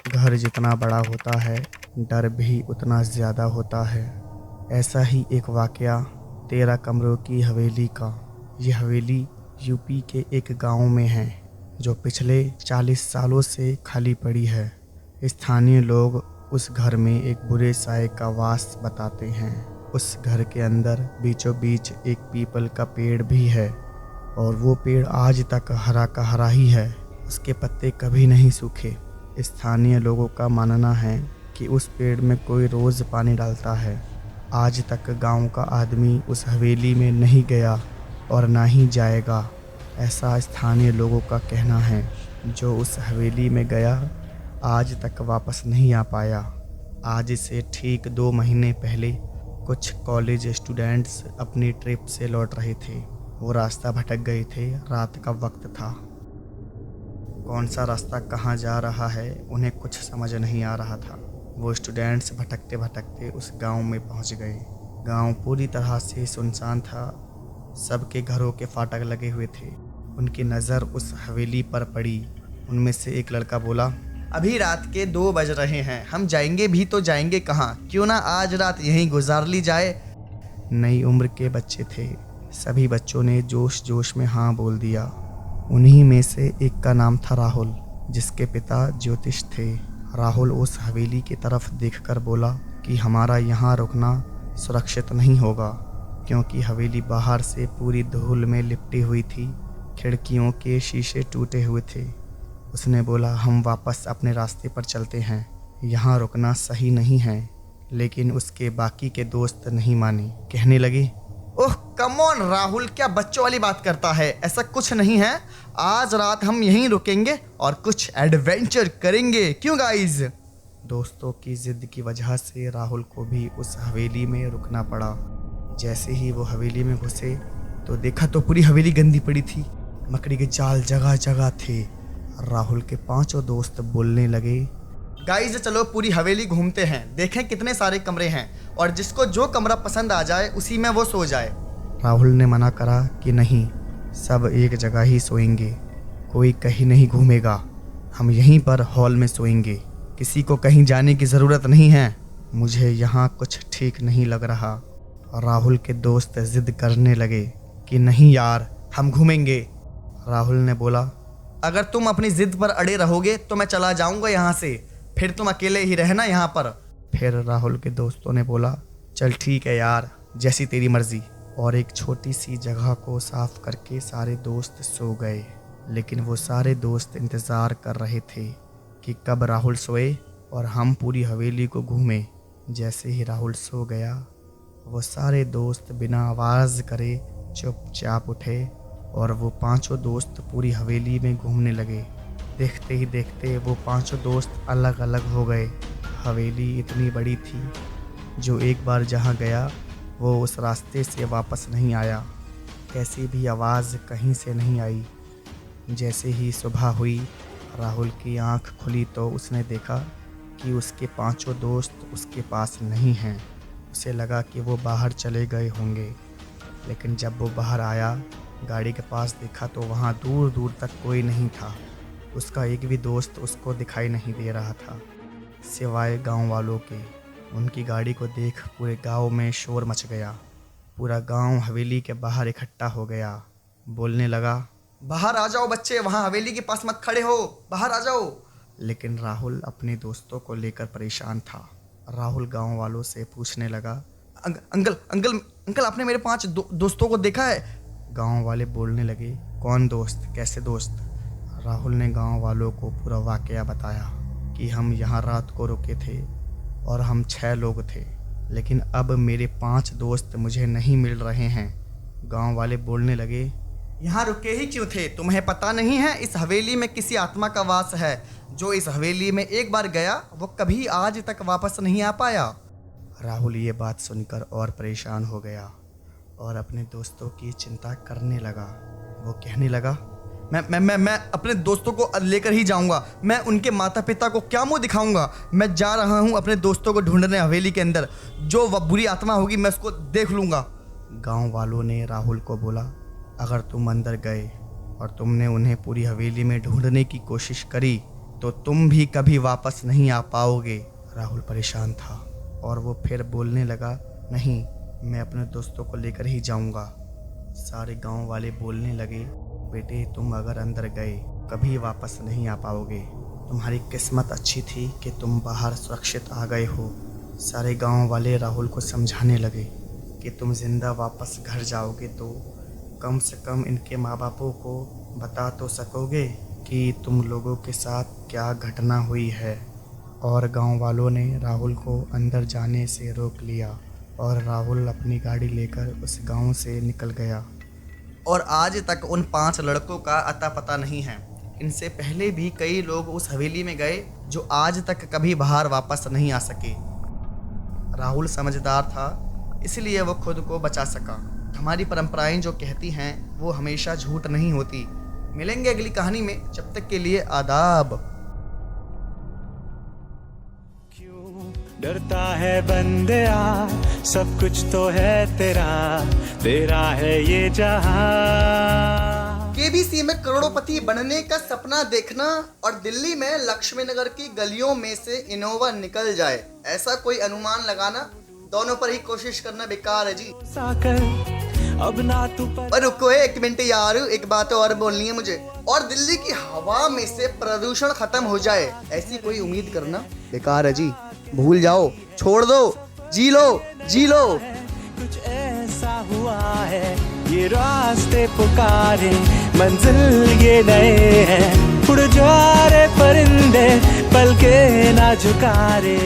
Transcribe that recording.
घर जितना बड़ा होता है, डर भी उतना ज़्यादा होता है। ऐसा ही एक वाक़या 13 कमरों की हवेली का। ये हवेली यूपी के एक गांव में है जो पिछले 40 सालों से खाली पड़ी है। स्थानीय लोग उस घर में एक बुरे साए का वास बताते हैं। उस घर के अंदर बीचों बीच एक पीपल का पेड़ भी है और वो पेड़ आज तक हरा का हरा ही है। उसके पत्ते कभी नहीं सूखे। स्थानीय लोगों का मानना है कि उस पेड़ में कोई रोज़ पानी डालता है। आज तक गांव का आदमी उस हवेली में नहीं गया और ना ही जाएगा, ऐसा स्थानीय लोगों का कहना है। जो उस हवेली में गया आज तक वापस नहीं आ पाया। आज से ठीक 2 महीने पहले कुछ कॉलेज स्टूडेंट्स अपनी ट्रिप से लौट रहे थे। वो रास्ता भटक गए थे। रात का वक्त था। कौन सा रास्ता कहाँ जा रहा है उन्हें कुछ समझ नहीं आ रहा था। वो स्टूडेंट्स भटकते भटकते उस गांव में पहुंच गए। गांव पूरी तरह से सुनसान था। सबके घरों के फाटक लगे हुए थे। उनकी नज़र उस हवेली पर पड़ी। उनमें से एक लड़का बोला, अभी रात के 2 बज रहे हैं, हम जाएंगे भी तो जाएंगे कहाँ? क्यों ना आज रात यहीं गुजार ली जाए। नई उम्र के बच्चे थे। सभी बच्चों ने जोश जोश में हाँ बोल दिया। उन्हीं में से एक का नाम था राहुल, जिसके पिता ज्योतिष थे। राहुल उस हवेली की तरफ देखकर बोला कि हमारा यहाँ रुकना सुरक्षित नहीं होगा, क्योंकि हवेली बाहर से पूरी धूल में लिपटी हुई थी। खिड़कियों के शीशे टूटे हुए थे। उसने बोला, हम वापस अपने रास्ते पर चलते हैं, यहाँ रुकना सही नहीं है। लेकिन उसके बाकी के दोस्त नहीं माने। कहने लगे, ओह कम ऑन राहुल, क्या बच्चों वाली बात करता है? ऐसा कुछ नहीं है। आज रात हम यहीं रुकेंगे और कुछ एडवेंचर करेंगे। क्यों गाइज? दोस्तों की जिद की वजह से राहुल को भी उस हवेली में रुकना पड़ा। जैसे ही वो हवेली में घुसे तो देखा तो पूरी हवेली गंदी पड़ी थी। मकड़ी के जाल जगह जगह थे। राहुल के 5 दोस्त बोलने लगे, गाइज चलो पूरी हवेली घूमते हैं, देखें कितने सारे कमरे हैं और जिसको जो कमरा पसंद आ जाए उसी में वो सो जाए। राहुल ने मना करा कि नहीं, सब एक जगह ही सोएंगे, कोई कहीं नहीं घूमेगा, हम यहीं पर हॉल में सोएंगे, किसी को कहीं जाने की ज़रूरत नहीं है। मुझे यहाँ कुछ ठीक नहीं लग रहा। राहुल के दोस्त जिद करने लगे कि नहीं यार, हम घूमेंगे। राहुल ने बोला, अगर तुम अपनी जिद पर अड़े रहोगे तो मैं चला जाऊंगा यहाँ से, फिर तुम अकेले ही रहना यहाँ पर। फिर राहुल के दोस्तों ने बोला, चल ठीक है यार, जैसी तेरी मर्जी। और एक छोटी सी जगह को साफ करके सारे दोस्त सो गए। लेकिन वो सारे दोस्त इंतज़ार कर रहे थे कि कब राहुल सोए और हम पूरी हवेली को घूमें। जैसे ही राहुल सो गया, वो सारे दोस्त बिना आवाज़ करे चुपचाप उठे और वो 5 दोस्त पूरी हवेली में घूमने लगे। देखते ही देखते वो 5 दोस्त अलग अलग हो गए। हवेली इतनी बड़ी थी, जो एक बार जहाँ गया वो उस रास्ते से वापस नहीं आया। कैसी भी आवाज़ कहीं से नहीं आई। जैसे ही सुबह हुई, राहुल की आंख खुली तो उसने देखा कि उसके 5 दोस्त उसके पास नहीं हैं। उसे लगा कि वो बाहर चले गए होंगे। लेकिन जब वो बाहर आया, गाड़ी के पास देखा तो वहाँ दूर दूर तक कोई नहीं था। उसका एक भी दोस्त उसको दिखाई नहीं दे रहा था, सिवाय गांव वालों के। उनकी गाड़ी को देख पूरे गांव में शोर मच गया। पूरा गांव हवेली के बाहर इकट्ठा हो गया। बोलने लगा, बाहर आ जाओ बच्चे, वहाँ हवेली के पास मत खड़े हो, बाहर आ जाओ। लेकिन राहुल अपने दोस्तों को लेकर परेशान था। राहुल गांव वालों से पूछने लगा, अंकल अंकल अंकल, आपने मेरे 5 दोस्तों को देखा है? गांव वाले बोलने लगे, कौन दोस्त, कैसे दोस्त? राहुल ने गांव वालों को पूरा वाकया बताया कि हम यहाँ रात को रुके थे और हम 6 लोग थे, लेकिन अब मेरे 5 दोस्त मुझे नहीं मिल रहे हैं। गांव वाले बोलने लगे, यहाँ रुके ही क्यों थे? तुम्हें पता नहीं है इस हवेली में किसी आत्मा का वास है। जो इस हवेली में एक बार गया वो कभी आज तक वापस नहीं आ पाया। राहुल ये बात सुनकर और परेशान हो गया और अपने दोस्तों की चिंता करने लगा। वो कहने लगा, मैं अपने दोस्तों को लेकर ही जाऊंगा। मैं उनके माता पिता को क्या मुंह दिखाऊंगा? मैं जा रहा हूं अपने दोस्तों को ढूंढने हवेली के अंदर। जो वह बुरी आत्मा होगी मैं उसको देख लूंगा। गांव वालों ने राहुल को बोला, अगर तुम अंदर गए और तुमने उन्हें पूरी हवेली में ढूंढने की कोशिश करी तो तुम भी कभी वापस नहीं आ पाओगे। राहुल परेशान था और वो फिर बोलने लगा, नहीं, मैं अपने दोस्तों को लेकर ही जाऊंगा। सारे गांव वाले बोलने लगे, बेटे तुम अगर अंदर गए कभी वापस नहीं आ पाओगे। तुम्हारी किस्मत अच्छी थी कि तुम बाहर सुरक्षित आ गए हो। सारे गांव वाले राहुल को समझाने लगे कि तुम जिंदा वापस घर जाओगे तो कम से कम इनके माँ बापों को बता तो सकोगे कि तुम लोगों के साथ क्या घटना हुई है। और गांव वालों ने राहुल को अंदर जाने से रोक लिया और राहुल अपनी गाड़ी लेकर उस गांव से निकल गया। और आज तक उन 5 लड़कों का अता पता नहीं है। इनसे पहले भी कई लोग उस हवेली में गए जो आज तक कभी बाहर वापस नहीं आ सके। राहुल समझदार था, इसलिए वो खुद को बचा सका। हमारी परंपराएं जो कहती हैं वो हमेशा झूठ नहीं होती। मिलेंगे अगली कहानी में, जब तक के लिए आदाब। डरता है बंदया, सब कुछ तो है तेरा, तेरा है ये जहां। केबीसी में करोड़पति बनने का सपना देखना और दिल्ली में लक्ष्मी नगर की गलियों में से इनोवा निकल जाए, ऐसा कोई अनुमान लगाना, दोनों पर ही कोशिश करना बेकार है जी। साकर अब ना तू पर रुको 1 मिनट यार, एक बात और बोलनी है मुझे। और दिल्ली की हवा में से प्रदूषण खत्म हो जाए, ऐसी कोई उम्मीद करना बेकार है जी। भूल जाओ, छोड़ दो, जी लो, जी लो। कुछ ऐसा हुआ है, ये रास्ते पुकारे, मंजिल ये नए हैं, उड़ जा रे परिंदे, पलके ना झुका रे।